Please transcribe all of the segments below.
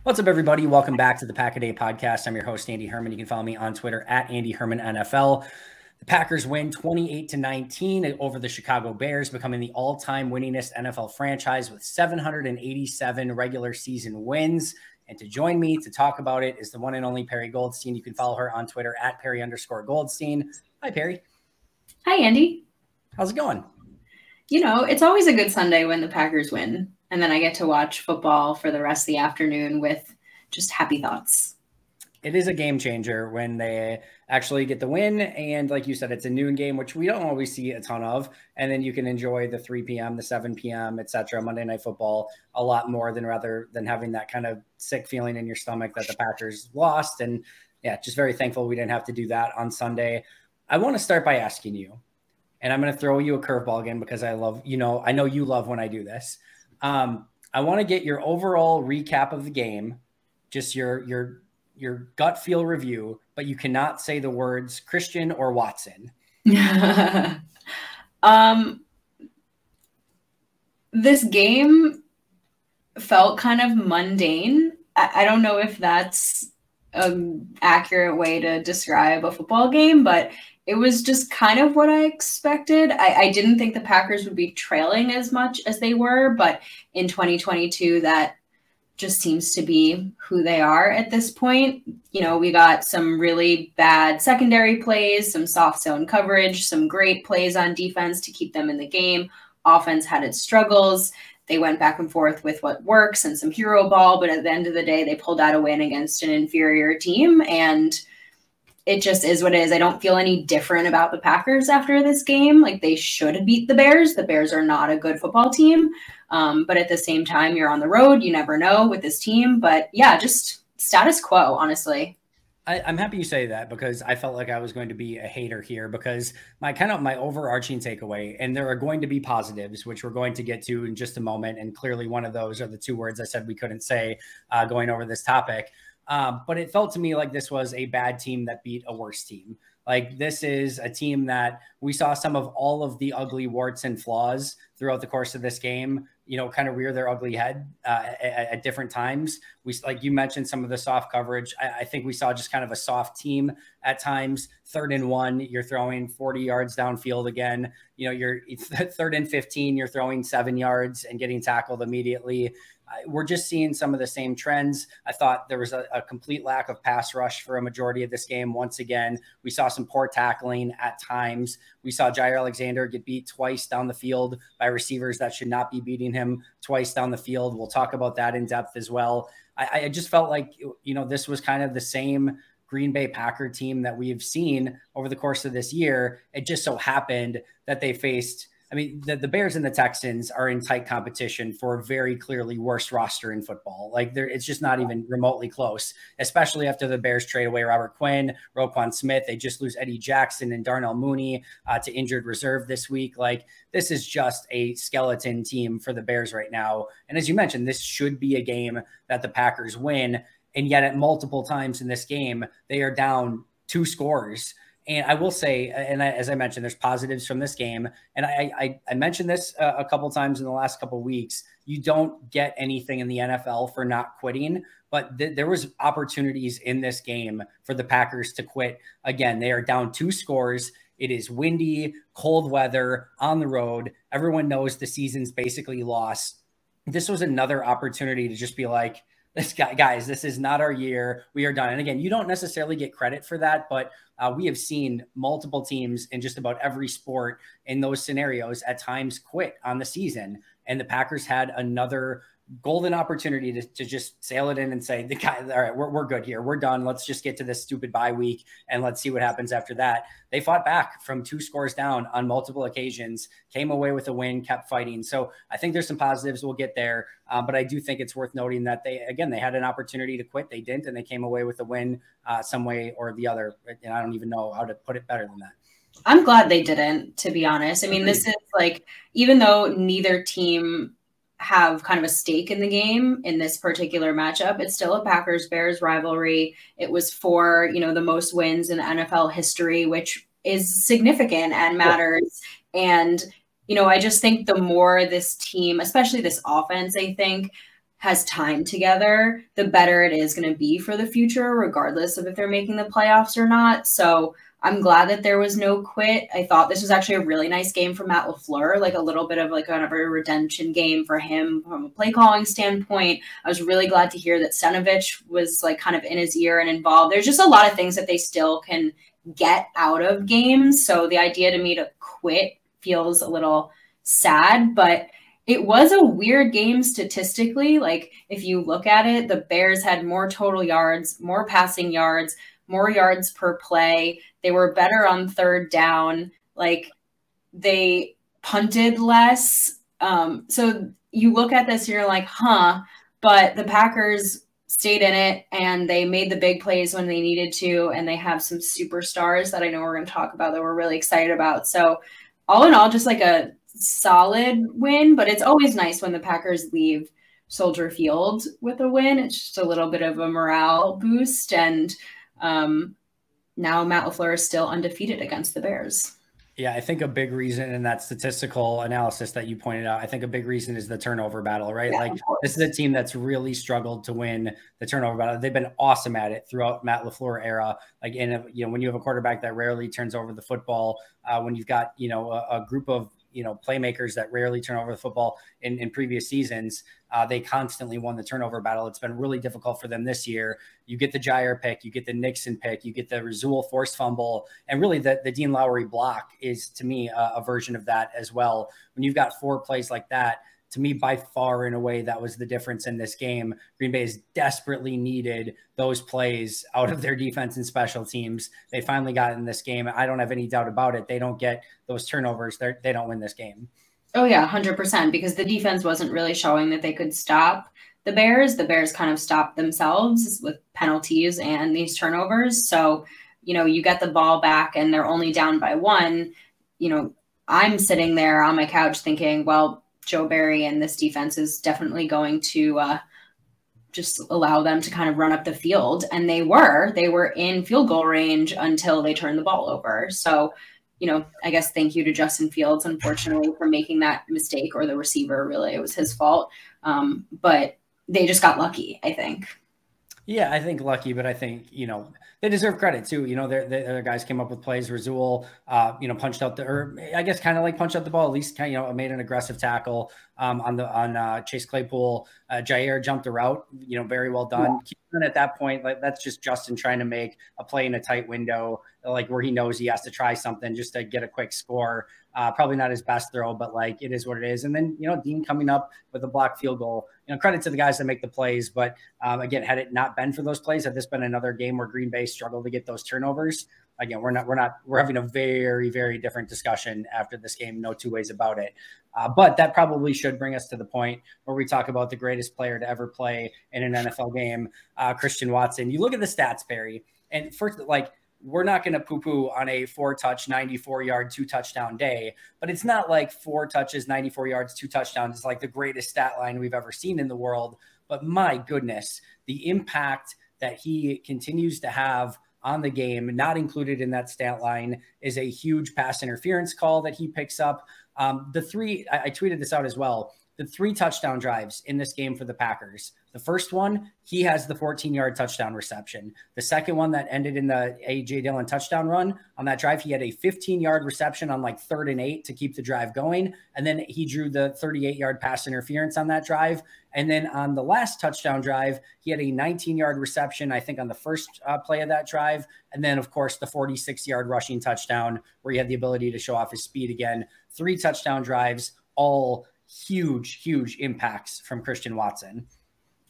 What's up, everybody? Welcome back to the Pack a Day podcast. I'm your host, Andy Herman. You can follow me on Twitter at Andy Herman NFL. The Packers win 28-19 over the Chicago Bears, becoming the all-time winningest NFL franchise with 787 regular season wins. And to join me to talk about it is the one and only Perri Goldstein. You can follow her on Twitter at Perri_Goldstein. Hi, Perri. Hi, Andy. How's it going? You know, it's always a good Sunday when the Packers win. And then I get to watch football for the rest of the afternoon with just happy thoughts. It is a game changer when they actually get the win. And like you said, it's a noon game, which we don't always see a ton of. And then you can enjoy the 3 p.m., the 7 p.m., et cetera, Monday Night Football a lot more rather than having that kind of sick feeling in your stomach that the Packers lost. And yeah, just very thankful we didn't have to do that on Sunday. I want to start by asking you, and I'm going to throw you a curveball again because I know you love when I do this. I want to get your overall recap of the game, just your gut feel review, but you cannot say the words Christian or Watson. This game felt kind of mundane. I don't know if that's an accurate way to describe a football game, but it was just kind of what I expected. I didn't think the Packers would be trailing as much as they were, but in 2022, that just seems to be who they are at this point. You know, we got some really bad secondary plays, some soft zone coverage, some great plays on defense to keep them in the game. Offense had its struggles. They went back and forth with what works and some hero ball, but at the end of the day, they pulled out a win against an inferior team, and it just is what it is. I don't feel any different about the Packers after this game. Like, they should beat the Bears. The Bears are not a good football team. But at the same time, you're on the road. You never know with this team. But yeah, just status quo, honestly. I'm happy you say that because I felt like I was going to be a hater here because my overarching takeaway, and there are going to be positives, which we're going to get to in just a moment. And clearly one of those are the two words I said we couldn't say going over this topic. But it felt to me like this was a bad team that beat a worse team. Like, this is a team that we saw some of all of the ugly warts and flaws throughout the course of this game, you know, kind of rear their ugly head at different times. Like you mentioned, some of the soft coverage. I think we saw just kind of a soft team at times. 3rd and 1, you're throwing 40 yards downfield again. You know, you're 3rd and 15, you're throwing 7 yards and getting tackled immediately. We're just seeing some of the same trends. I thought there was a complete lack of pass rush for a majority of this game. Once again, we saw some poor tackling at times. We saw Jair Alexander get beat twice down the field by receivers that should not be beating him twice down the field. We'll talk about that in depth as well. I just felt like, you know, this was kind of the same Green Bay Packer team that we've seen over the course of this year. It just so happened that they faced, I mean, the Bears and the Texans are in tight competition for a very clearly worst roster in football. Like, it's just not even remotely close, especially after the Bears trade away Robert Quinn, Roquan Smith. They just lose Eddie Jackson and Darnell Mooney to injured reserve this week. Like, this is just a skeleton team for the Bears right now. And as you mentioned, this should be a game that the Packers win. And yet at multiple times in this game, they are down 2 scores. And I will say, and as I mentioned, there's positives from this game. And I mentioned this a couple times in the last couple of weeks. You don't get anything in the NFL for not quitting, but there was opportunities in this game for the Packers to quit. Again, they are down 2 scores. It is windy, cold weather on the road. Everyone knows the season's basically lost. This was another opportunity to just be like, guys, this is not our year. We are done. And again, you don't necessarily get credit for that, but we have seen multiple teams in just about every sport in those scenarios at times quit on the season. And the Packers had another golden opportunity to just sail it in and say, all right, we're good here. We're done. Let's just get to this stupid bye week and let's see what happens after that. They fought back from 2 scores down on multiple occasions, came away with a win, kept fighting. So I think there's some positives. We'll get there. But I do think it's worth noting that they had an opportunity to quit. They didn't, and they came away with a win some way or the other. And I don't even know how to put it better than that. I'm glad they didn't, to be honest. I mean, this is like, even though neither team have kind of a stake in the game in this particular matchup, it's still a Packers-Bears rivalry. It was for, you know, the most wins in NFL history, which is significant and matters. And, you know, I just think the more this team, especially this offense, I think, has time together, the better it is going to be for the future, regardless of if they're making the playoffs or not. So I'm glad that there was no quit. I thought this was actually a really nice game for Matt LaFleur, like a little bit of like kind of a redemption game for him from a play calling standpoint. I was really glad to hear that Stenovich was like kind of in his ear and involved. There's just a lot of things that they still can get out of games. So the idea to me to quit feels a little sad, but it was a weird game statistically. Like if you look at it, the Bears had more total yards, more passing yards, more yards per play. They were better on third down. Like they punted less. So you look at this and you're like, huh, but the Packers stayed in it and they made the big plays when they needed to. And they have some superstars that I know we're going to talk about that we're really excited about. So all in all, just like a solid win, but it's always nice when the Packers leave Soldier Field with a win. It's just a little bit of a morale boost. And now Matt LaFleur is still undefeated against the Bears. Yeah, I think a big reason in that statistical analysis that you pointed out, I think a big reason is the turnover battle, right? Yeah, like this is a team that's really struggled to win the turnover battle. They've been awesome at it throughout Matt LaFleur era. Like, and when you have a quarterback that rarely turns over the football, when you've got, a group of, playmakers that rarely turn over the football in previous seasons, they constantly won the turnover battle. It's been really difficult for them this year. You get the Jair pick, you get the Nixon pick, you get the Rasul forced fumble, and really the Dean Lowry block is, to me, a version of that as well. When you've got 4 plays like that, to me, by far, in a way, that was the difference in this game. Green Bay has desperately needed those plays out of their defense and special teams. They finally got in this game. I don't have any doubt about it. They don't get those turnovers, they don't win this game. Oh, yeah, 100%, because the defense wasn't really showing that they could stop the Bears. The Bears kind of stopped themselves with penalties and these turnovers. So, you get the ball back and they're only down by 1. I'm sitting there on my couch thinking, well, Joe Barry and this defense is definitely going to just allow them to kind of run up the field. And they were in field goal range until they turned the ball over. So, I guess thank you to Justin Fields, unfortunately, for making that mistake, or the receiver, really. It was his fault. But they just got lucky, I think. Yeah, I think lucky, but I think, they deserve credit too. The other guys came up with plays. Rasul, punched out punched out the ball, at least made an aggressive tackle on Chase Claypool. Jair jumped the route, very well done. Yeah. At that point, like that's just Justin trying to make a play in a tight window, like where he knows he has to try something just to get a quick score. Probably not his best throw, but like it is what it is. And then, Dean coming up with a blocked field goal, credit to the guys that make the plays. But again, had it not been for those plays, had this been another game where Green Bay struggled to get those turnovers, again, we're having a very, very different discussion after this game. No two ways about it. But that probably should bring us to the point where we talk about the greatest player to ever play in an NFL game, Christian Watson. You look at the stats, Perri, and first, we're not going to poo-poo on a 4-touch, 94-yard, 2-touchdown day, but it's not like 4 touches, 94 yards, 2 touchdowns is like the greatest stat line we've ever seen in the world. But my goodness, the impact that he continues to have on the game, not included in that stat line, is a huge pass interference call that he picks up. I tweeted this out as well. The 3 touchdown drives in this game for the Packers. The first one, he has the 14-yard touchdown reception. The second one that ended in the A.J. Dillon touchdown run, on that drive, he had a 15-yard reception on 3rd and 8 to keep the drive going. And then he drew the 38-yard pass interference on that drive. And then on the last touchdown drive, he had a 19-yard reception, I think, on the first play of that drive. And then, of course, the 46-yard rushing touchdown where he had the ability to show off his speed again. 3 touchdown drives, all huge impacts from Christian Watson.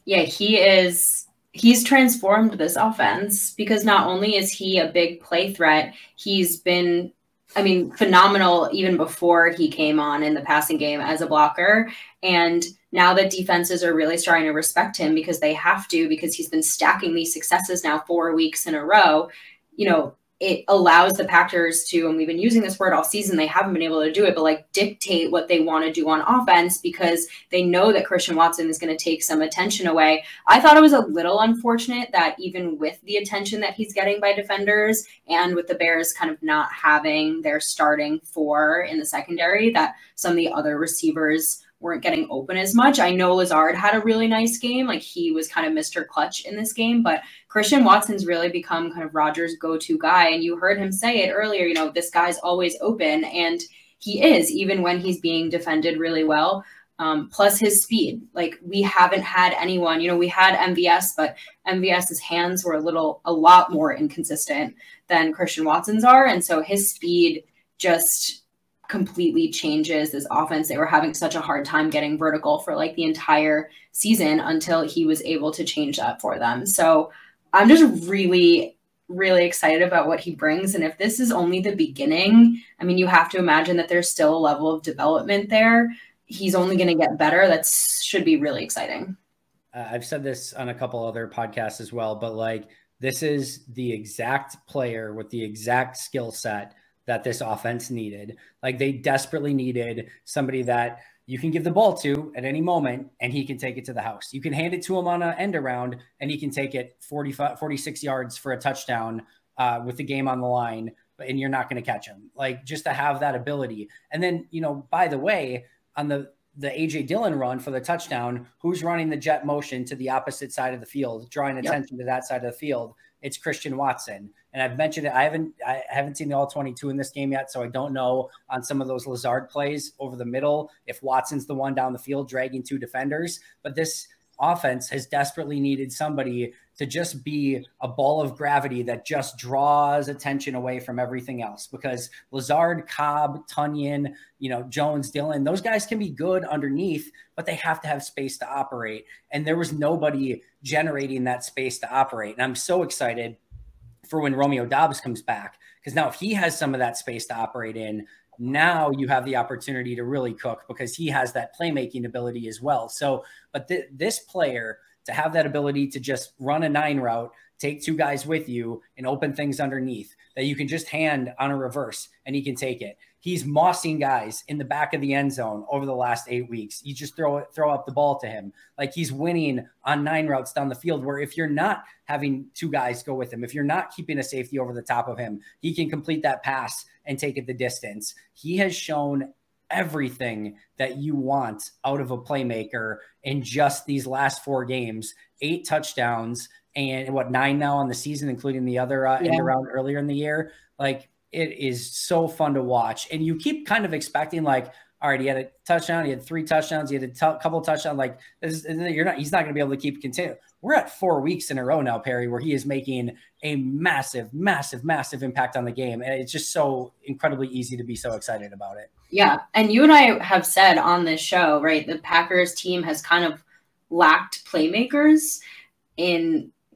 Yeah, he's transformed this offense, because not only is he a big play threat, he's been, phenomenal even before he came on in the passing game as a blocker. And now that defenses are really starting to respect him because they have to, because he's been stacking these successes now 4 weeks in a row, it allows the Packers to, and we've been using this word all season, they haven't been able to do it, but dictate what they want to do on offense, because they know that Christian Watson is going to take some attention away. I thought it was a little unfortunate that even with the attention that he's getting by defenders, and with the Bears kind of not having their starting 4 in the secondary, that some of the other receivers weren't getting open as much. I know Lazard had a really nice game. Like he was kind of Mr. Clutch in this game, but Christian Watson's really become kind of Rodgers' go-to guy. And you heard him say it earlier, this guy's always open, and he is, even when he's being defended really well. Plus his speed. Like we haven't had anyone, we had MVS, but MVS's hands were a lot more inconsistent than Christian Watson's are. And so his speed just completely changes this offense. They were having such a hard time getting vertical for like the entire season until he was able to change that for them. So I'm just really, really excited about what he brings. And if this is only the beginning, I mean, you have to imagine that there's still a level of development there. He's only going to get better. That should be really exciting. I've said this on a couple other podcasts as well, but like this is the exact player with the exact skill set that this offense needed. Like they desperately needed somebody that you can give the ball to at any moment and he can take it to the house. You can hand it to him on an end around and he can take it 46 yards for a touchdown with the game on the line, and you're not going to catch him. Like just to have that ability. And then, by the way, on the AJ Dillon run for the touchdown, who's running the jet motion to the opposite side of the field, drawing attention to that side of the field? It's Christian Watson. And I've mentioned it. I haven't seen the all 22 in this game yet, so I don't know on some of those Lazard plays over the middle if Watson's the one down the field dragging two defenders. But this offense has desperately needed somebody to just be a ball of gravity that just draws attention away from everything else, because Lazard, Cobb, Tunyon, Jones, Dillon, those guys can be good underneath, but they have to have space to operate. And there was nobody generating that space to operate. And I'm so excited for when Romeo Doubs comes back, because now if he has some of that space to operate in, now you have the opportunity to really cook, because he has that playmaking ability as well. So, but this player to have that ability to just run a 9 route, take two guys with you and open things underneath that you can just hand on a reverse and he can take it. He's mossing guys in the back of the end zone over the last 8 weeks. You just throw up the ball to him. Like he's winning on 9 routes down the field, where if you're not having two guys go with him, if you're not keeping a safety over the top of him, he can complete that pass and take it the distance. He has shown everything that you want out of a playmaker in just these last 4 games. 8 touchdowns and 9 now on the season, including the other end around earlier in the year. Like it is so fun to watch. And you keep kind of expecting like, all right, he had a touchdown, he had 3 touchdowns, he had a couple touchdowns. Like he's not going to be able to keep continuing. We're at 4 weeks in a row now, Perri, where he is making a massive, massive, massive impact on the game. And it's just so incredibly easy to be so excited about it. Yeah. And you and I have said on this show, right, the Packers team has kind of lacked playmakers.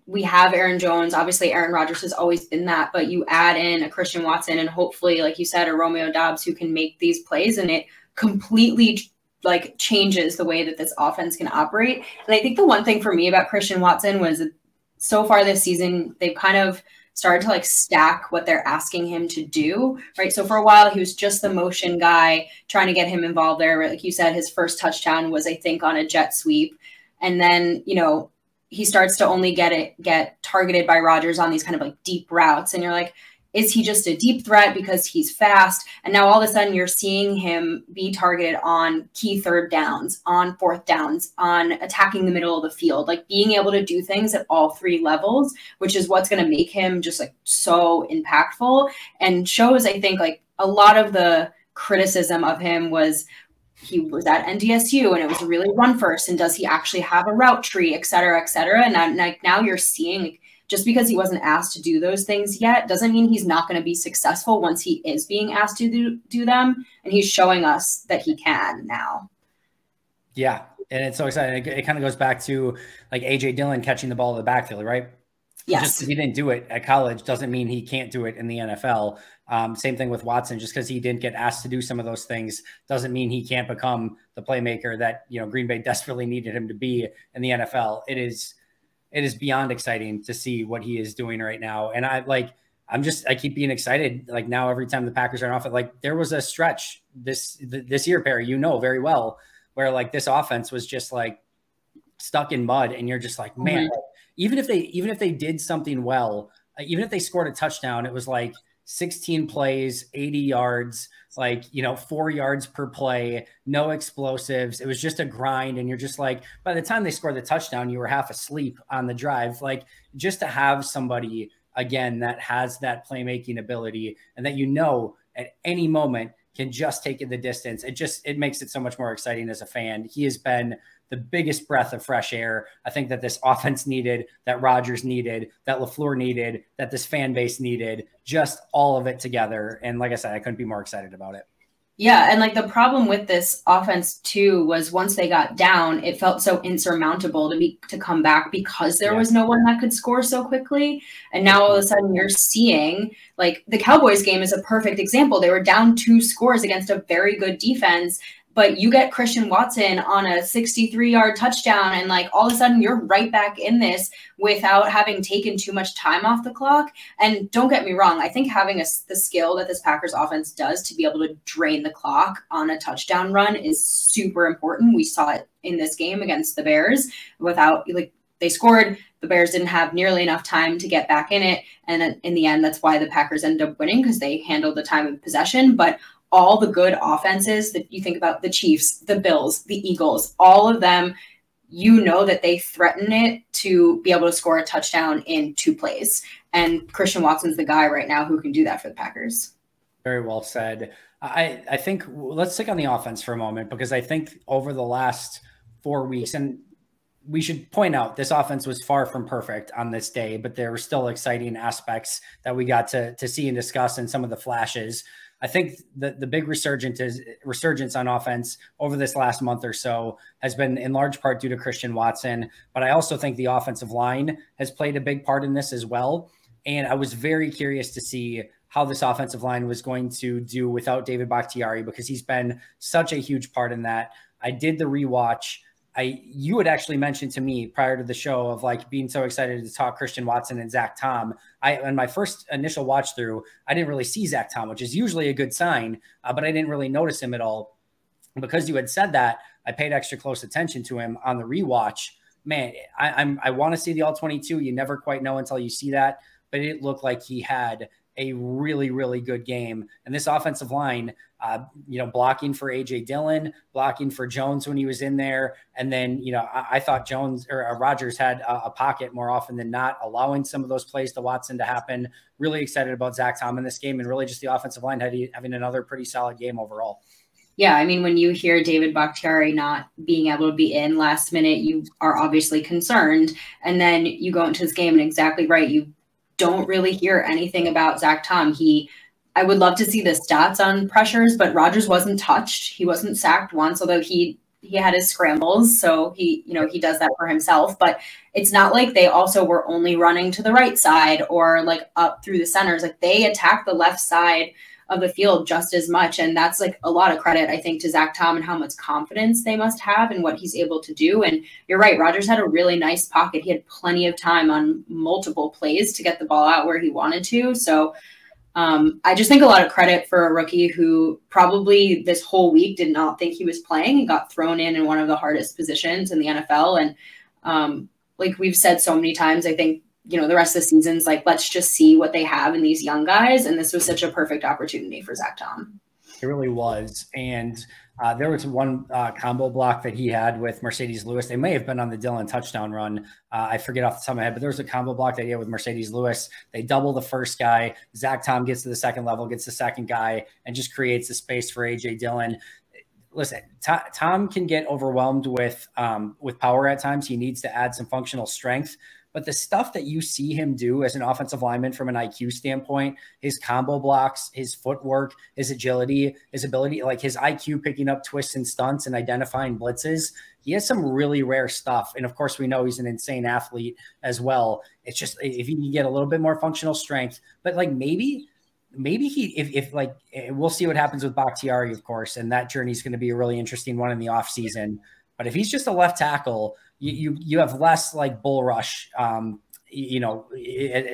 We have Aaron Jones. Obviously, Aaron Rodgers has always been that, but you add in a Christian Watson and hopefully, like you said, a Romeo Doubs who can make these plays, and it completely like changes the way that this offense can operate. And I think the one thing for me about Christian Watson was so far this season, they've kind of started to like stack what they're asking him to do, right? So for a while, he was just the motion guy, trying to get him involved there. Like you said, his first touchdown was, I think, on a jet sweep. And then, he starts to only get targeted by Rodgers on these kind of like deep routes. And you're like, is he just a deep threat because he's fast? And now all of a sudden you're seeing him be targeted on key 3rd downs, on 4th downs, on attacking the middle of the field, like being able to do things at all 3 levels, which is what's going to make him just like so impactful, and shows, I think, like a lot of the criticism of him was he was at NDSU and it was really run first. And does he actually have a route tree, et cetera, et cetera? And now you're seeing, like, just because he wasn't asked to do those things yet doesn't mean he's not going to be successful once he is being asked to do them. And he's showing us that he can now. Yeah. And it's so exciting. It kind of goes back to like AJ Dillon catching the ball in the backfield, right? Yes. Just because he didn't do it at college doesn't mean he can't do it in the NFL. Same thing with Watson. Just because he didn't get asked to do some of those things doesn't mean he can't become the playmaker that, Green Bay desperately needed him to be in the NFL. It is beyond exciting to see what he is doing right now. And I keep being excited. Like now, every time the Packers are off it, like there was a stretch this year, Perri, very well, where like this offense was just like stuck in mud. And you're just like, man, even if they did something well, even if they scored a touchdown, it was like 16 plays, 80 yards, like, 4 yards per play, no explosives. It was just a grind. And you're just like, by the time they scored the touchdown, you were half asleep on the drive. Like, just to have somebody again that has that playmaking ability and that, at any moment can just take it the distance. It makes it so much more exciting as a fan. He has been the biggest breath of fresh air I think that this offense needed, that Rodgers needed, that LaFleur needed, that this fan base needed, just all of it together. And like I said, I couldn't be more excited about it. Yeah, and like the problem with this offense too was once they got down, it felt so insurmountable to come back because there was no one that could score so quickly. And now all of a sudden you're seeing, like, the Cowboys game is a perfect example. They were down 2 scores against a very good defense, but you get Christian Watson on a 63-yard touchdown, and like all of a sudden you're right back in this without having taken too much time off the clock. And don't get me wrong, I think having the skill that this Packers offense does to be able to drain the clock on a touchdown run is super important. We saw it in this game against the Bears. They scored, the Bears didn't have nearly enough time to get back in it, and in the end, that's why the Packers ended up winning, because they handled the time of possession. But all the good offenses that you think about, the Chiefs, the Bills, the Eagles, all of them, that they threaten it to be able to score a touchdown in 2 plays. And Christian Watson's the guy right now who can do that for the Packers. Very well said. I think let's stick on the offense for a moment, because I think over the last 4 weeks, and we should point out this offense was far from perfect on this day, but there were still exciting aspects that we got to see and discuss, and some of the flashes. I think the big resurgence on offense over this last month or so has been in large part due to Christian Watson, but I also think the offensive line has played a big part in this as well. And I was very curious to see how this offensive line was going to do without David Bakhtiari, because he's been such a huge part in that. I did the rewatch. You had actually mentioned to me prior to the show of like being so excited to talk Christian Watson and Zach Tom. In my first initial watch through, I didn't really see Zach Tom, which is usually a good sign, but I didn't really notice him at all. Because you had said that, I paid extra close attention to him on the rewatch. Man, I want to see the all-22. You never quite know until you see that, but it looked like he had a really, really good game. And this offensive line, blocking for AJ Dillon, blocking for Jones when he was in there. And then, I thought Rodgers had a pocket more often than not, allowing some of those plays to Watson to happen. Really excited about Zach Tom in this game, and really just the offensive line having another pretty solid game overall. Yeah, I mean, when you hear David Bakhtiari not being able to be in last minute, you are obviously concerned. And then you go into this game, and exactly right, you don't really hear anything about Zach Tom. I would love to see the stats on pressures, but Rodgers wasn't touched. He wasn't sacked once, although he had his scrambles. So he does that for himself, but it's not like they also were only running to the right side or like up through the centers. Like, they attacked the left side of the field just as much. And that's like a lot of credit, I think, to Zach Tom and how much confidence they must have in what he's able to do. And you're right, Rodgers had a really nice pocket. He had plenty of time on multiple plays to get the ball out where he wanted to. So I just think a lot of credit for a rookie who probably this whole week did not think he was playing and got thrown in one of the hardest positions in the NFL. And like we've said so many times, I think, the rest of the season's like, let's just see what they have in these young guys. And this was such a perfect opportunity for Zach Tom. It really was. And there was one combo block that he had with Mercedes Lewis. They may have been on the Dillon touchdown run. I forget off the top of my head, but there was a combo block that he had with Mercedes Lewis. They double the first guy. Zach Tom gets to the second level, gets the second guy, and just creates the space for AJ Dillon. Listen, Tom can get overwhelmed with power at times. He needs to add some functional strength. But the stuff that you see him do as an offensive lineman from an IQ standpoint, his combo blocks, his footwork, his agility, his ability, like his IQ picking up twists and stunts and identifying blitzes, he has some really rare stuff. And of course, we know he's an insane athlete as well. It's just, if he can get a little bit more functional strength, but like maybe we'll see what happens with Bakhtiari, of course, and that journey is going to be a really interesting one in the off season. But if he's just a left tackle, you have less like bull rush,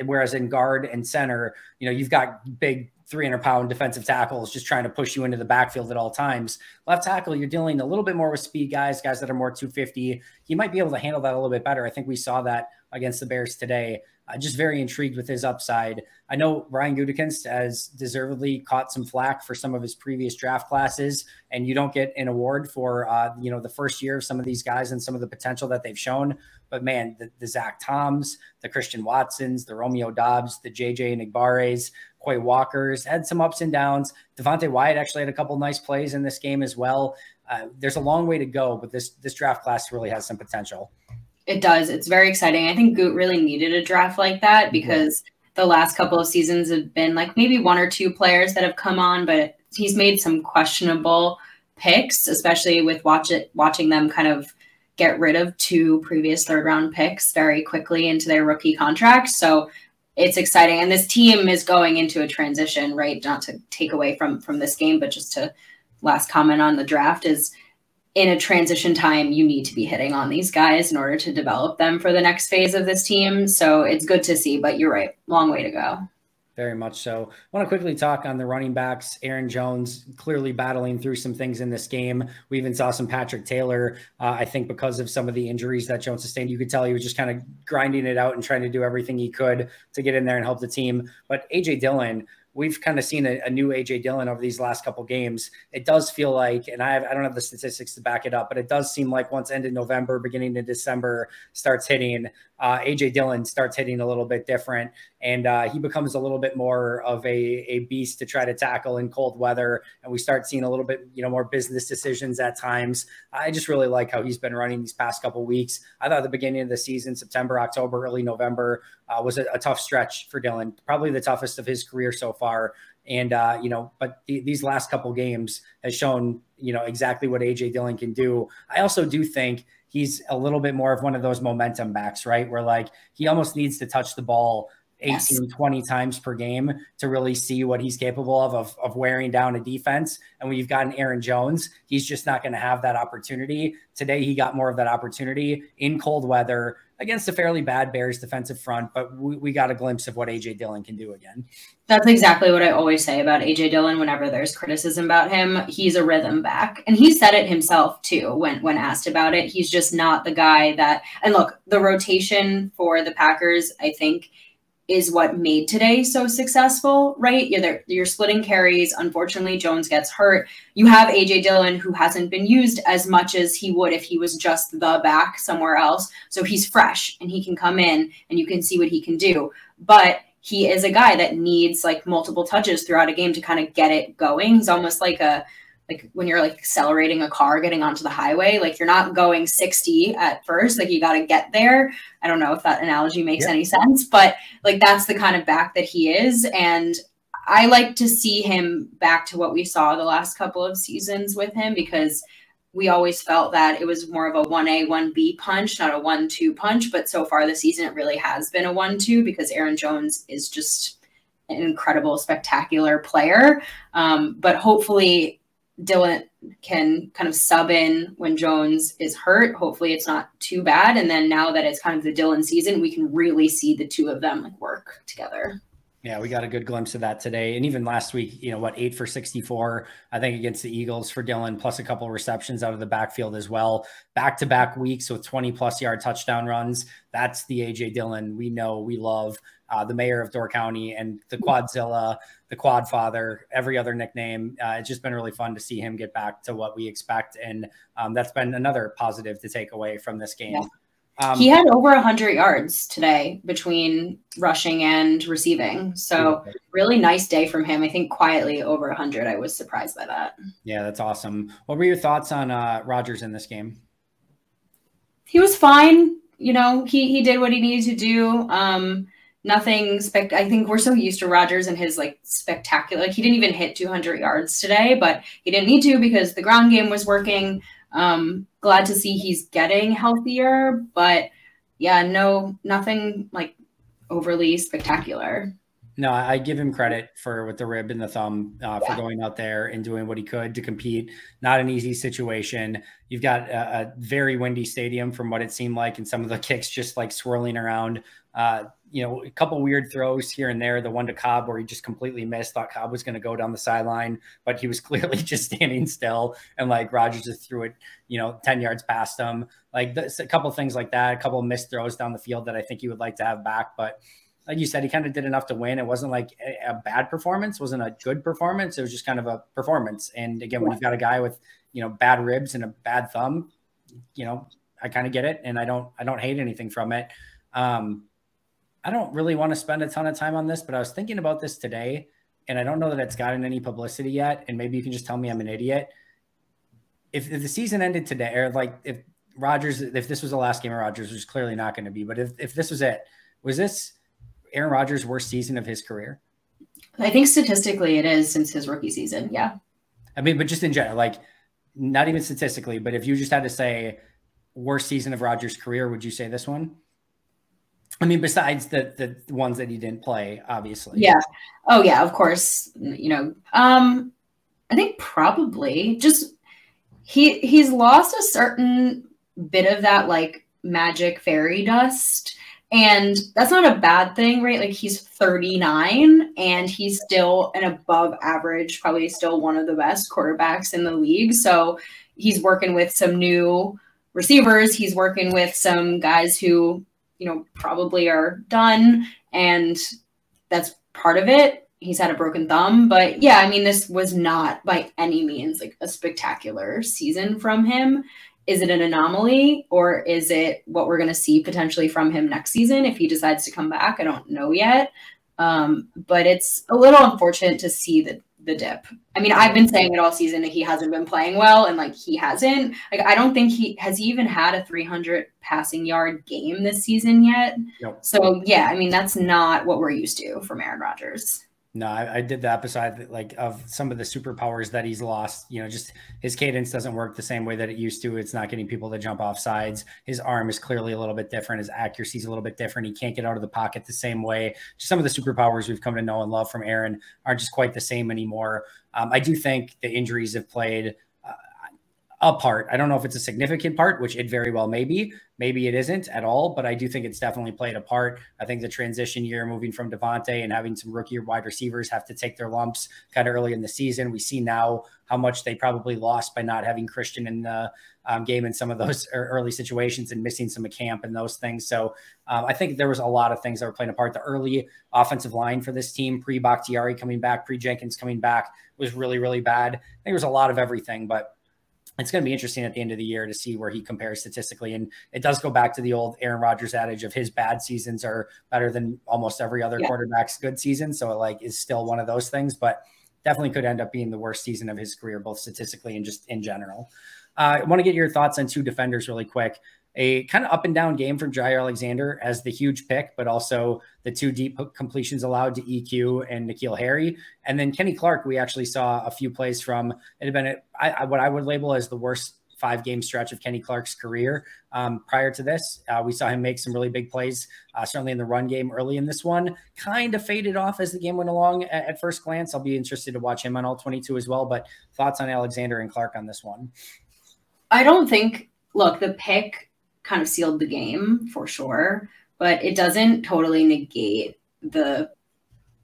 whereas in guard and center, you've got big 300-pound defensive tackles just trying to push you into the backfield at all times. Left tackle, you're dealing a little bit more with speed guys that are more 250. He might be able to handle that a little bit better. I think we saw that against the Bears today. Just very intrigued with his upside. I know Ryan Gutekunst has deservedly caught some flack for some of his previous draft classes, and you don't get an award for, the first year of some of these guys and some of the potential that they've shown. But man, the Zach Toms, the Christian Watsons, the Romeo Dobbs, the JJ Nigbares, Quay Walkers had some ups and downs. Devontae Wyatt actually had a couple nice plays in this game as well. There's a long way to go, but this draft class really has some potential. It does. It's very exciting. I think Goot really needed a draft like that because the last couple of seasons have been like maybe one or two players that have come on, but he's made some questionable picks, especially with watching them kind of get rid of 2 previous third-round picks very quickly into their rookie contracts. So it's exciting. And this team is going into a transition, right? Not to take away from this game, but just to last comment on the draft is in a transition time, you need to be hitting on these guys in order to develop them for the next phase of this team. So it's good to see, but you're right. Long way to go. Very much so. I want to quickly talk on the running backs. Aaron Jones clearly battling through some things in this game. We even saw some Patrick Taylor. I think because of some of the injuries that Jones sustained, you could tell he was just kind of grinding it out and trying to do everything he could to get in there and help the team. But A.J. Dillon, we've kind of seen a new A.J. Dillon over these last couple games. It does feel like, and I don't have the statistics to back it up, but it does seem like once end of November, beginning of December starts hitting, A.J. Dillon starts hitting a little bit different. And he becomes a little bit more of a beast to try to tackle in cold weather. And we start seeing a little bit, more business decisions at times. I just really like how he's been running these past couple weeks. I thought the beginning of the season, September, October, early November, was a tough stretch for Dillon, probably the toughest of his career so far. And, but these last couple games has shown, exactly what A.J. Dillon can do. I also do think he's a little bit more of one of those momentum backs, right? Where like he almost needs to touch the ball 18, 20 times per game to really see what he's capable of wearing down a defense. And when you've got an Aaron Jones, he's just not going to have that opportunity. Today, he got more of that opportunity in cold weather against a fairly bad Bears defensive front, but we got a glimpse of what A.J. Dillon can do again. That's exactly what I always say about A.J. Dillon whenever there's criticism about him. He's a rhythm back. And he said it himself, too, when asked about it. He's just not the guy that – and look, the rotation for the Packers, I think, is what made today so successful, right? You're splitting carries. Unfortunately, Jones gets hurt. You have A.J. Dillon, who hasn't been used as much as he would if he was just the back somewhere else. So he's fresh and he can come in and you can see what he can do. But he is a guy that needs like multiple touches throughout a game to kind of get it going. He's almost like when you're like accelerating a car getting onto the highway, like you're not going 60 at first, like you got to get there. I don't know if that analogy makes any sense, but like that's the kind of back that he is. And I like to see him back to what we saw the last couple of seasons with him, because we always felt that it was more of a 1A, 1B punch, not a 1-2 punch. But so far this season, it really has been a 1-2 because Aaron Jones is just an incredible, spectacular player. But hopefully Dillon can kind of sub in when Jones is hurt. Hopefully it's not too bad. And then now that it's kind of the Dillon season, we can really see the two of them like work together. Yeah, we got a good glimpse of that today. And even last week, 8 for 64, I think, against the Eagles for Dillon, plus a couple of receptions out of the backfield as well. Back-to-back weeks with 20-plus yard touchdown runs. That's the A.J. Dillon we know, we love. The mayor of Door County and the Quadzilla, the Quad Father, every other nickname. It's just been really fun to see him get back to what we expect. And that's been another positive to take away from this game. Yeah. He had over 100 yards today between rushing and receiving. So really nice day from him. I think quietly over 100. I was surprised by that. Yeah, that's awesome. What were your thoughts on Rodgers in this game? He was fine. He did what he needed to do. Nothing I think we're so used to Rodgers and his like spectacular, like he didn't even hit 200 yards today, but he didn't need to because the ground game was working. Glad to see he's getting healthier, but yeah, nothing like overly spectacular. No, I give him credit for with the rib and the thumb for going out there and doing what he could to compete. Not an easy situation. You've got a very windy stadium from what it seemed like, and some of the kicks just like swirling around. A couple weird throws here and there. The one to Cobb where he just completely missed, thought Cobb was going to go down the sideline, but he was clearly just standing still. And like Rodgers just threw it, 10 yards past him. Like a couple things like that, a couple of missed throws down the field that I think he would like to have back. But like you said, he kind of did enough to win. It wasn't like a bad performance, wasn't a good performance. It was just kind of a performance. And again, when you've got a guy with, bad ribs and a bad thumb, I kind of get it. And I don't hate anything from it. I don't really want to spend a ton of time on this, but I was thinking about this today and I don't know that it's gotten any publicity yet. And maybe you can just tell me I'm an idiot. If the season ended today, or like if this was the last game of Rodgers, which is clearly not going to be, but if this was it, was this Aaron Rodgers' worst season of his career? I think statistically it is since his rookie season. Yeah. I mean, but just in general, like not even statistically, but if you just had to say worst season of Rodgers' career, would you say this one? I mean, besides the ones that he didn't play, obviously. Yeah. Oh yeah, of course. I think probably just he's lost a certain bit of that like magic fairy dust. And that's not a bad thing, right? Like he's 39 and he's still an above average, probably still one of the best quarterbacks in the league. So he's working with some new receivers. He's working with some guys who, probably are done. And that's part of it. He's had a broken thumb, but yeah, I mean, this was not by any means like a spectacular season from him. Is it an anomaly or is it what we're going to see potentially from him next season if he decides to come back? I don't know yet. But it's a little unfortunate to see the dip. I mean, I've been saying it all season that he hasn't been playing well and like he hasn't. Like I don't think he even had a 300 passing yard game this season yet. Nope. So yeah, I mean, that's not what we're used to from Aaron Rodgers. No, I did the episode like of some of the superpowers that he's lost. Just his cadence doesn't work the same way that it used to. It's not getting people to jump off sides. His arm is clearly a little bit different. His accuracy is a little bit different. He can't get out of the pocket the same way. Just some of the superpowers we've come to know and love from Aaron aren't just quite the same anymore. I do think the injuries have played a part. I don't know if it's a significant part, which it very well may be. Maybe it isn't at all, but I do think it's definitely played a part. I think the transition year, moving from Devontae and having some rookie wide receivers have to take their lumps kind of early in the season. We see now how much they probably lost by not having Christian in the game in some of those early situations and missing some of camp and those things. So I think there was a lot of things that were playing a part. The early offensive line for this team, pre-Bakhtiari coming back, pre-Jenkins coming back, was really, really bad. I think there was a lot of everything, but it's going to be interesting at the end of the year to see where he compares statistically. And it does go back to the old Aaron Rodgers adage of his bad seasons are better than almost every other quarterback's good season. So it like is still one of those things, but definitely could end up being the worst season of his career, both statistically and just in general. I want to get your thoughts on two defenders really quick. A kind of up and down game from Jair Alexander as the huge pick, but also the two deep completions allowed to EQ and N'Keal Harry. And then Kenny Clark, we actually saw a few plays from. It had been what I would label as the worst 5-game stretch of Kenny Clark's career. Prior to this, we saw him make some really big plays, certainly in the run game early in this one. Kind of faded off as the game went along at first glance. I'll be interested to watch him on all 22 as well. But thoughts on Alexander and Clark on this one? I don't think, look, the pick kind of sealed the game for sure, but it doesn't totally negate the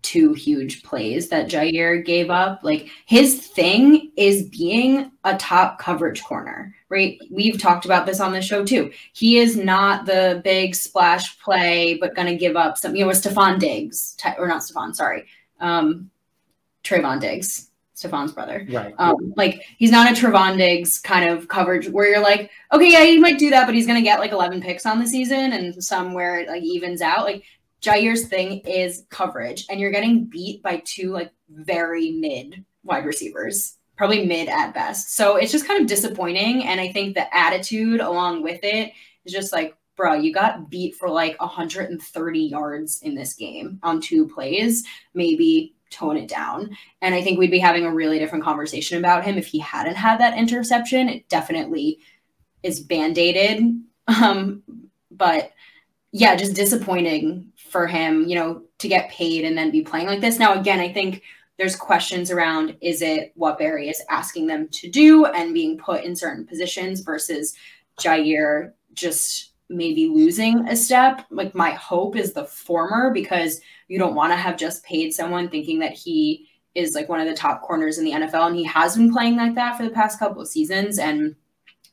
two huge plays that Jair gave up. Like his thing is being a top coverage corner, right? We've talked about this on the show too. He is not the big splash play, but going to give up some, Stephon Diggs, or not Stephon, sorry. Trayvon Diggs. Stephon's brother. Right. Like he's not a Trevon Diggs kind of coverage where you're like, okay, yeah, he might do that, but he's going to get like 11 picks on the season and somewhere it like evens out. Like Jair's thing is coverage and you're getting beat by two like very mid wide receivers, probably mid at best. So it's just kind of disappointing. And I think the attitude along with it is just like, bro, you got beat for like 130 yards in this game on 2 plays, maybe tone it down. And I think we'd be having a really different conversation about him if he hadn't had that interception. It definitely is band-aided. But yeah, just disappointing for him, you know, to get paid and then be playing like this. Now, again, I think there's questions around, is it what Perri is asking them to do and being put in certain positions versus Jair just maybe losing a step? Like, my hope is the former, because you don't want to have just paid someone thinking that he is like one of the top corners in the NFL. And he has been playing like that for the past couple of seasons and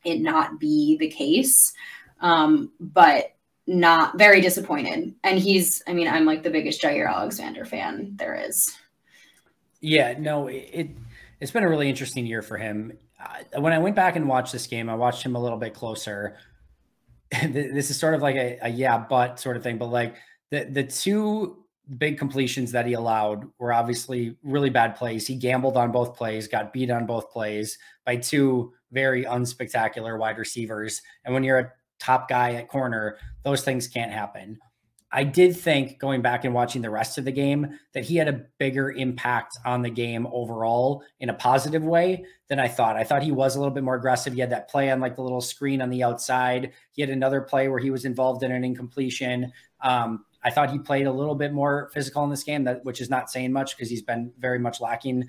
it not be the case. But not very disappointed. And he's, I mean, I'm like the biggest Jair Alexander fan there is. Yeah, no, it's been a really interesting year for him. When I went back and watched this game, I watched him a little bit closer. This is sort of like a yeah, but sort of thing. But like the two big completions that he allowed were obviously really bad plays. He gambled on both plays, got beat on both plays by two very unspectacular wide receivers. And when you're a top guy at corner, those things can't happen. I did think, going back and watching the rest of the game, that he had a bigger impact on the game overall in a positive way than I thought. I thought he was a little bit more aggressive. He had that play on like the little screen on the outside. He had another play where he was involved in an incompletion. I thought he played a little bit more physical in this game, which is not saying much because he's been very much lacking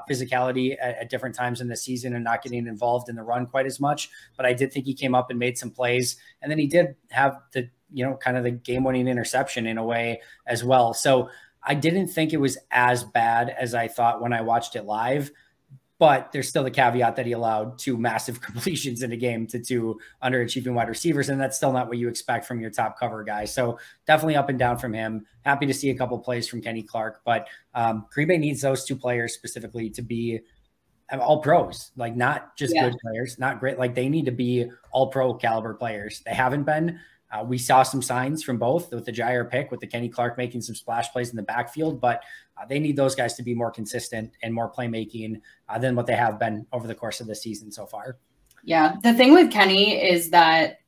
physicality at different times in the season and not getting involved in the run quite as much. But I did think he came up and made some plays. And then he did have the, you know, kind of the game-winning interception in a way as well. So I didn't think it was as bad as I thought when I watched it live. But there's still the caveat that he allowed two massive completions in a game to two underachieving wide receivers. And that's still not what you expect from your top cover guy. So definitely up and down from him. Happy to see a couple plays from Kenny Clark. But Green Bay needs those two players specifically to be all pros, like not just good players, not great. Like they need to be all pro caliber players. They haven't been. We saw some signs from both with the Jair pick, with the Kenny Clark making some splash plays in the backfield, but they need those guys to be more consistent and more playmaking than what they have been over the course of the season so far. Yeah. The thing with Kenny is that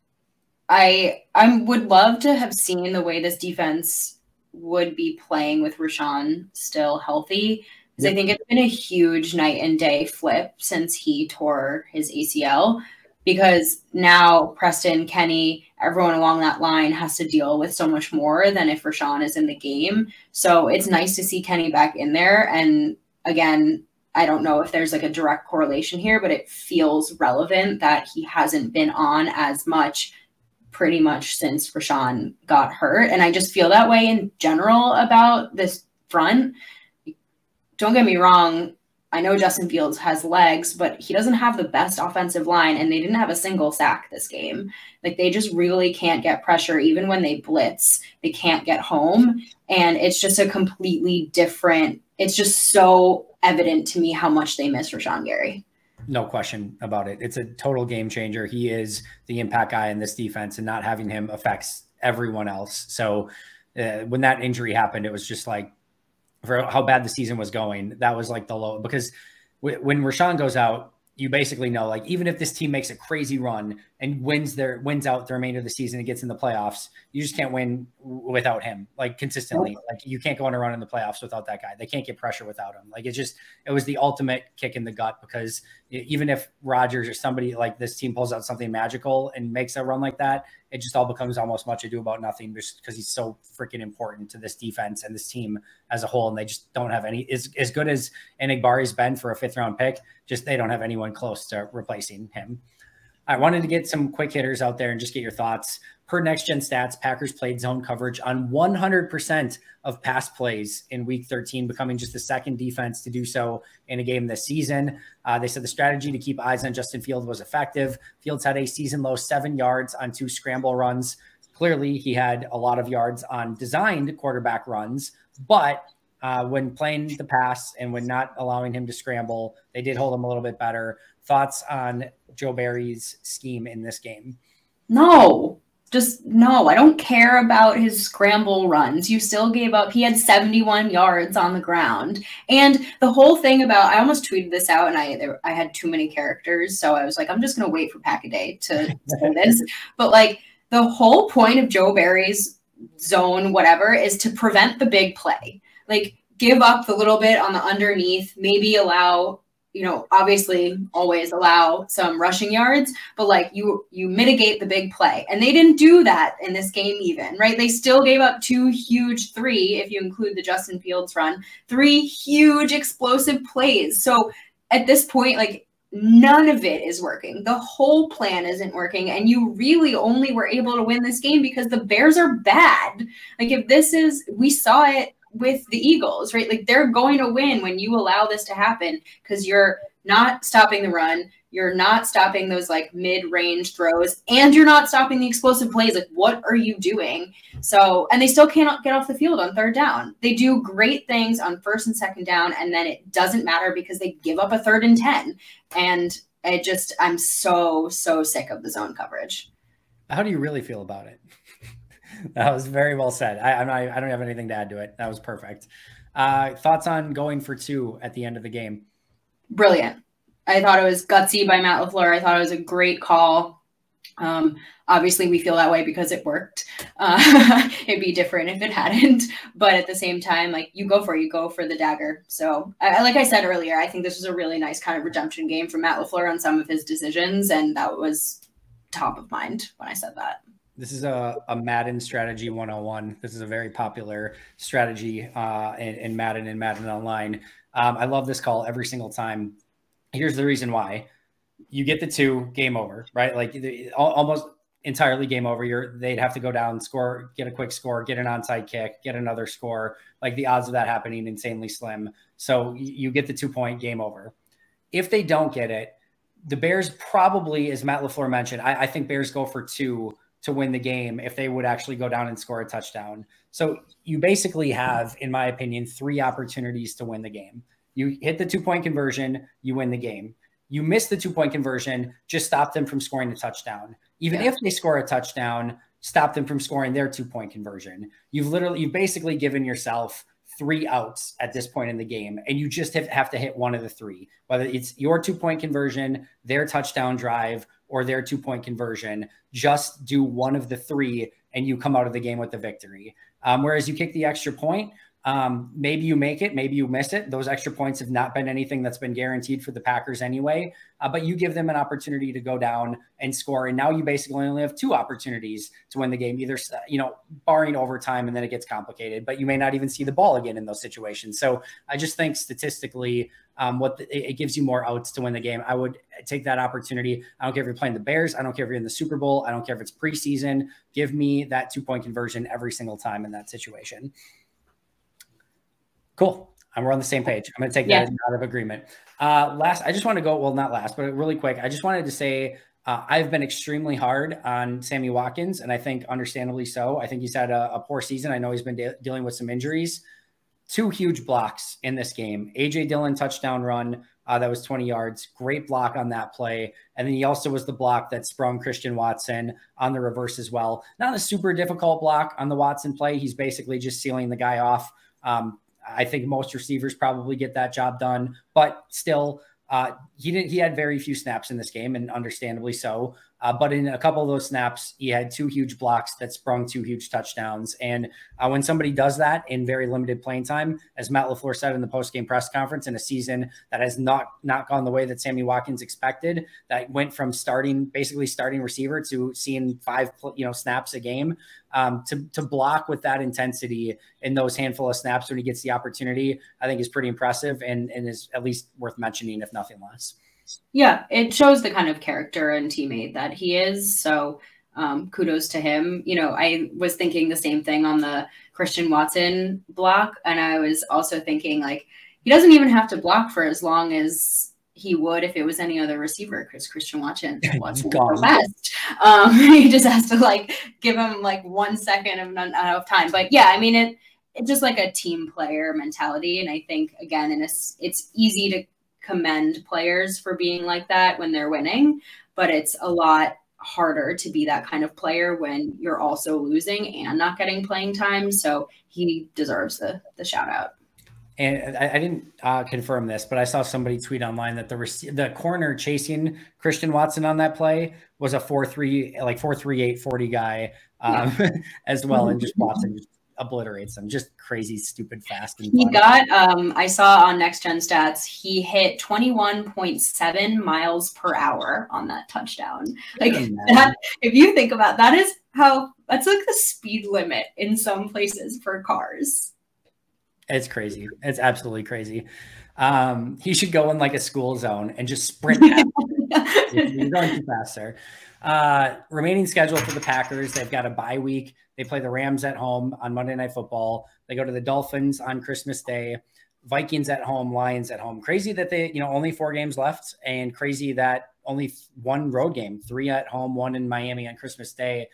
I would love to have seen the way this defense would be playing with Rashawn still healthy. Because I think it's been a huge night and day flip since he tore his ACL. Because now Preston, Kenny, everyone along that line has to deal with so much more than if Rashawn is in the game. So it's nice to see Kenny back in there. And again, I don't know if there's like a direct correlation here, but it feels relevant that he hasn't been on as much pretty much since Rashawn got hurt. And I just feel that way in general about this front. Don't get me wrong. I know Justin Fields has legs, but he doesn't have the best offensive line, and they didn't have a single sack this game. Like, they just really can't get pressure. Even when they blitz, they can't get home. And it's just a completely different – it's just so evident to me how much they miss Rashawn Gary. No question about it. It's a total game changer. He is the impact guy in this defense, and not having him affects everyone else. So when that injury happened, it was just like, for how bad the season was going, that was like the low, because when Rashawn goes out, you basically know, like, even if this team makes a crazy run and wins out the remainder of the season and gets in the playoffs, you just can't win without him, like, consistently. Like, you can't go on a run in the playoffs without that guy. They can't get pressure without him. Like, it was the ultimate kick in the gut, because even if Rodgers or somebody like this team pulls out something magical and makes a run like that, it just all becomes almost much ado about nothing, just because he's so freaking important to this defense and this team as a whole. And they just don't have any, as good as Enigbari's been for a 5th round pick, just they don't have anyone close to replacing him. I wanted to get some quick hitters out there and just get your thoughts. Per Next Gen Stats, Packers played zone coverage on 100% of pass plays in Week 13, becoming just the second defense to do so in a game this season. They said the strategy to keep eyes on Justin Fields was effective. Fields had a season-low 7 yards on 2 scramble runs. Clearly, he had a lot of yards on designed quarterback runs, but when playing the pass and when not allowing him to scramble, they did hold him a little bit better. Thoughts on Joe Barry's scheme in this game? No. Just no, I don't care about his scramble runs. You still gave up. He had 71 yards on the ground. And the whole thing about, I almost tweeted this out and I had too many characters. So I was like, I'm just going to wait for Pack-A-Day to say this. But like, the whole point of Joe Barry's zone, whatever, is to prevent the big play. Like, give up the little bit on the underneath, maybe allow obviously always allow some rushing yards, but like you mitigate the big play. And they didn't do that in this game even, right? They still gave up 2 huge, 3, if you include the Justin Fields run, 3 huge explosive plays. So at this point, like, none of it is working. The whole plan isn't working. And you really only were able to win this game because the Bears are bad. Like, we saw it with the Eagles, right? Like, they're going to win when you allow this to happen because you're not stopping the run. You're not stopping those like mid-range throws, and you're not stopping the explosive plays. Like, what are you doing? So, and they still cannot get off the field on 3rd down. They do great things on 1st and 2nd down, and then it doesn't matter because they give up a 3rd and 10. And I'm so sick of the zone coverage. How do you really feel about it? That was very well said. I don't have anything to add to it. That was perfect. Thoughts on going for 2 at the end of the game? Brilliant. I thought it was gutsy by Matt LaFleur. I thought it was a great call. Obviously, we feel that way because it worked. It'd be different if it hadn't. But at the same time, like, you go for the dagger. So, like I said earlier, I think this was a really nice kind of redemption game for Matt LaFleur on some of his decisions, and that was top of mind when I said that. This is a Madden strategy 101. This is a very popular strategy in Madden and Madden Online. I love this call every single time. Here's the reason why. You get the 2, game over, right? Like, almost entirely game over. They'd have to go down, score, get a quick score, get an onside kick, get another score. Like, the odds of that happening insanely slim. So you get the 2-point, game over. If they don't get it, the Bears probably, as Matt LaFleur mentioned, I think Bears go for 2 to win the game if they would actually go down and score a touchdown. So you basically have, in my opinion, 3 opportunities to win the game. You hit the 2-point conversion, you win the game. You miss the 2-point conversion, just stop them from scoring a touchdown. Even if they score a touchdown, stop them from scoring their 2-point conversion. You've basically given yourself 3 outs at this point in the game, and you just have to hit one of the 3, whether it's your 2-point conversion, their touchdown drive, or their 2-point conversion. Just do one of the 3, and you come out of the game with the victory. Whereas you kick the extra point, maybe you make it, maybe you miss it. Those extra points have not been anything that's been guaranteed for the Packers anyway, but you give them an opportunity to go down and score. And now you basically only have 2 opportunities to win the game, either, barring overtime, and then it gets complicated, but you may not even see the ball again in those situations. So I just think statistically, it gives you more outs to win the game. I would take that opportunity. I don't care if you're playing the Bears. I don't care if you're in the Super Bowl. I don't care if it's preseason. Give me that 2-point conversion every single time in that situation. Cool. We're on the same page. I'm going to take that as out of agreement. I just want to go, well, not last, but really quick. I just wanted to say I've been extremely hard on Sammy Watkins, and I think understandably so. I think he's had a poor season. I know he's been dealing with some injuries. 2 huge blocks in this game. A.J. Dillon touchdown run that was 20 yards. Great block on that play. And then he also was the block that sprung Christian Watson on the reverse as well. Not a super difficult block on the Watson play. He's basically just sealing the guy off. I think most receivers probably get that job done, but still, he had very few snaps in this game, and understandably so. But in a couple of those snaps, he had 2 huge blocks that sprung 2 huge touchdowns. And when somebody does that in very limited playing time, as Matt LaFleur said in the postgame press conference, in a season that has not gone the way that Sammy Watkins expected, that went from basically starting receiver to seeing 5 snaps a game, to block with that intensity in those handful of snaps when he gets the opportunity, I think is pretty impressive and is at least worth mentioning, if nothing less. Yeah, it shows the kind of character and teammate that he is. So kudos to him. I was thinking the same thing on the Christian Watson block. And I was also thinking, like, he doesn't even have to block for as long as he would if it was any other receiver, because Christian Watson was the best. He just has to give him 1 second of time. But yeah, I mean, it's just like a team player mentality. And I think, again, it's easy to commend players for being like that when they're winning, but it's a lot harder to be that kind of player when you're also losing and not getting playing time. So he deserves the shout out. And I didn't confirm this, but I saw somebody tweet online that the corner chasing Christian Watson on that play was a 4.38 40 guy as well. And just Watson just obliterates them. Just crazy, stupid, fast. And he got, I saw on Next Gen Stats, he hit 21.7 miles per hour on that touchdown. Like that, if you think about that, that's like the speed limit in some places for cars. It's crazy. It's absolutely crazy. He should go in like a school zone and just sprint past. He's going too fast, sir. Remaining schedule for the Packers. They've got a bye week. They play the Rams at home on Monday Night Football. They go to the Dolphins on Christmas Day. Vikings at home, Lions at home. Crazy that they, only 4 games left, and crazy that only 1 road game, 3 at home, 1 in Miami on Christmas Day.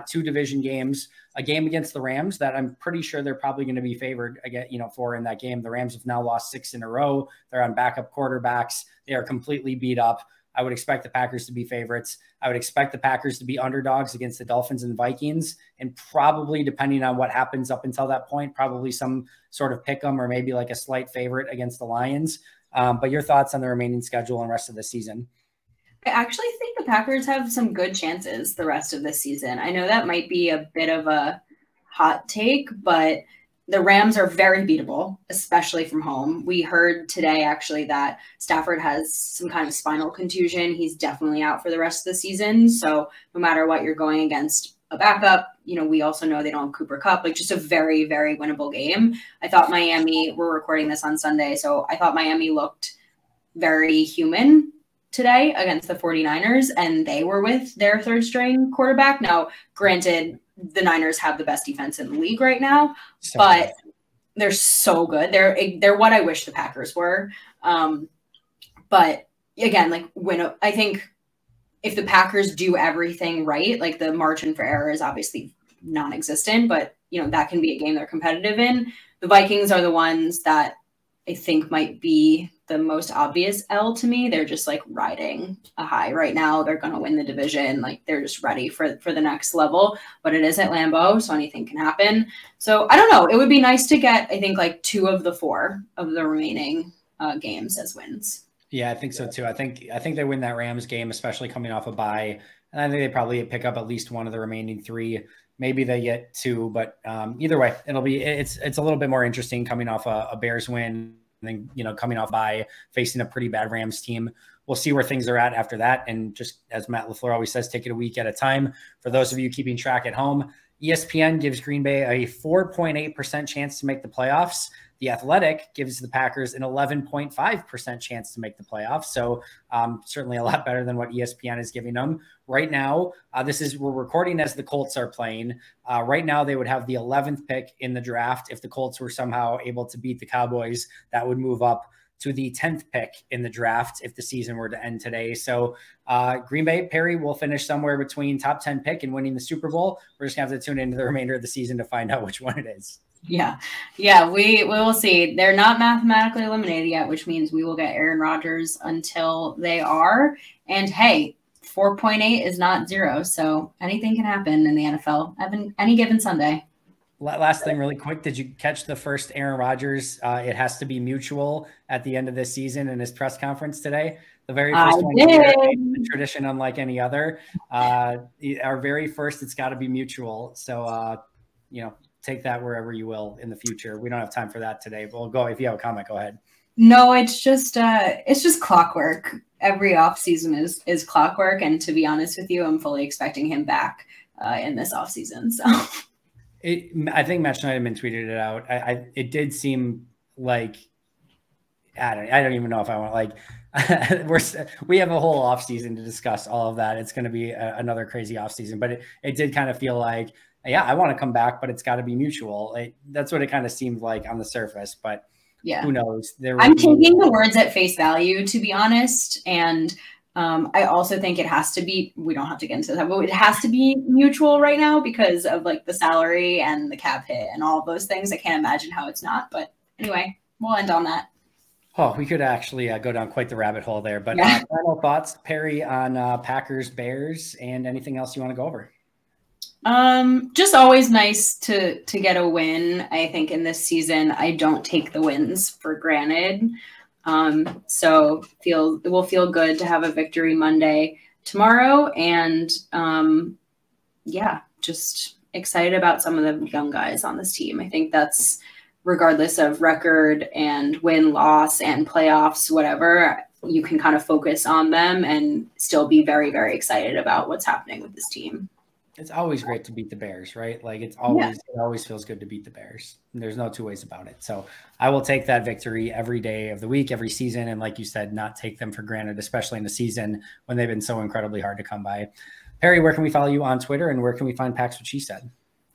2 division games, a game against the Rams that I'm pretty sure they're probably going to be favored again, for in that game. The Rams have now lost 6 in a row. They're on backup quarterbacks. They are completely beat up. I would expect the Packers to be favorites. I would expect the Packers to be underdogs against the Dolphins and Vikings, and probably, depending on what happens up until that point, probably some sort of pick 'em or maybe like a slight favorite against the Lions. But your thoughts on the remaining schedule and rest of the season? I actually think the Packers have some good chances the rest of this season. I know that might be a bit of a hot take, but the Rams are very beatable, especially from home. We heard today, actually, that Stafford has some kind of spinal contusion. He's definitely out for the rest of the season. So no matter what, you're going against a backup. We also know they don't have Cooper Kupp. Like, just a very, very winnable game. I thought Miami, we're recording this on Sunday, so I thought Miami looked very human today against the 49ers, and they were with their 3rd string quarterback. Now, granted, the Niners have the best defense in the league right now, but they're so good. They're what I wish the Packers were. But again, like, I think if the Packers do everything right, like, the margin for error is obviously non-existent, but that can be a game they're competitive in. The Vikings are the ones that I think might be the most obvious L to me. They're just like riding a high right now. They're going to win the division. Like, they're just ready for the next level, but it is at Lambeau, so anything can happen. So I don't know. It would be nice to get, I think, like 2 of the 4 of the remaining games as wins. Yeah, I think so too. I think they win that Rams game, especially coming off a bye. And I think they probably pick up at least 1 of the remaining 3. Maybe they get 2, but either way, it's a little bit more interesting coming off a Bears win. And then, coming off by facing a pretty bad Rams team. We'll see where things are at after that. And just as Matt LaFleur always says, take it a week at a time. For those of you keeping track at home, ESPN gives Green Bay a 4.8% chance to make the playoffs. The Athletic gives the Packers an 11.5% chance to make the playoffs. So certainly a lot better than what ESPN is giving them. Right now, we're recording as the Colts are playing. Right now, they would have the 11th pick in the draft. If the Colts were somehow able to beat the Cowboys, that would move up to the 10th pick in the draft if the season were to end today. So Green Bay, Perri will finish somewhere between top 10 pick and winning the Super Bowl. We're just going to have to tune into the remainder of the season to find out which one it is. Yeah, we will see. They're not mathematically eliminated yet, which means we will get Aaron Rodgers until they are. And hey, 4.8 is not 0, so anything can happen in the NFL any given Sunday. Last thing really quick, did you catch the first Aaron Rodgers, it has to be mutual at the end of this season in his press conference today? The very first one, a tradition unlike any other. Our very first, it's got to be mutual. So, take that wherever you will in the future. We don't have time for that today, but we'll go. If you have a comment, go ahead. No, it's just clockwork. Every offseason is clockwork. And to be honest with you, I'm fully expecting him back in this offseason. So I think Matt Schneiderman tweeted it out. It did seem like, I don't even know if I want, we have a whole offseason to discuss all of that. It's going to be another crazy offseason, but it did kind of feel like, yeah, I want to come back, but it's got to be mutual. That's what it kind of seemed like on the surface, but yeah, who knows? I'm taking the words at face value, to be honest. And I also think it has to be, we don't have to get into that, but it has to be mutual right now because of like the salary and the cap hit and all of those things. I can't imagine how it's not, but anyway, we'll end on that. Oh, we could actually go down quite the rabbit hole there, but final thoughts, Perri, on Packers, Bears, and anything else you want to go over? Just always nice to get a win. I think in this season, I don't take the wins for granted. So it will feel good to have a victory Monday tomorrow. And, excited about some of the young guys on this team. I think that's regardless of record and win, loss, and playoffs, whatever, you can kind of focus on them and still be very, very excited about what's happening with this team. It's always great to beat the Bears, right? Like it always feels good to beat the Bears. There's no two ways about it. So I will take that victory every day of the week, every season. And like you said, not take them for granted, especially in a season when they've been so incredibly hard to come by. Perri, where can we follow you on Twitter and where can we find Pax What She Said?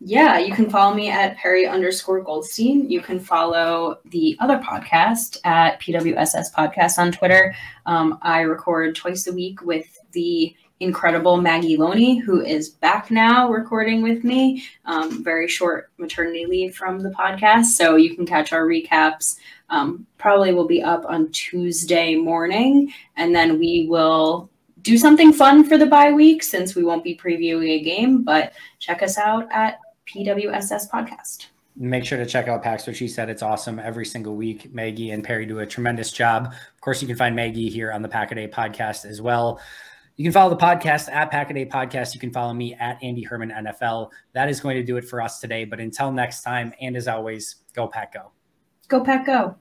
Yeah, you can follow me at Perri_Goldstein. You can follow the other podcast at PWSS Podcast on Twitter. I record twice a week with the incredible Maggie Loney, who is back now recording with me. Very short maternity leave from the podcast. So you can catch our recaps. Probably will be up on Tuesday morning. And then we will do something fun for the bye week since we won't be previewing a game. But check us out at PWSS Podcast. Make sure to check out Pax What She Said. It's awesome every single week. Maggie and Perri do a tremendous job. Of course, you can find Maggie here on the Pack-A-Day Podcast as well. You can follow the podcast at Pack-A-Day Podcast. You can follow me at Andy Herman NFL. That is going to do it for us today. But until next time, and as always, go Pack Go. Go Pack Go.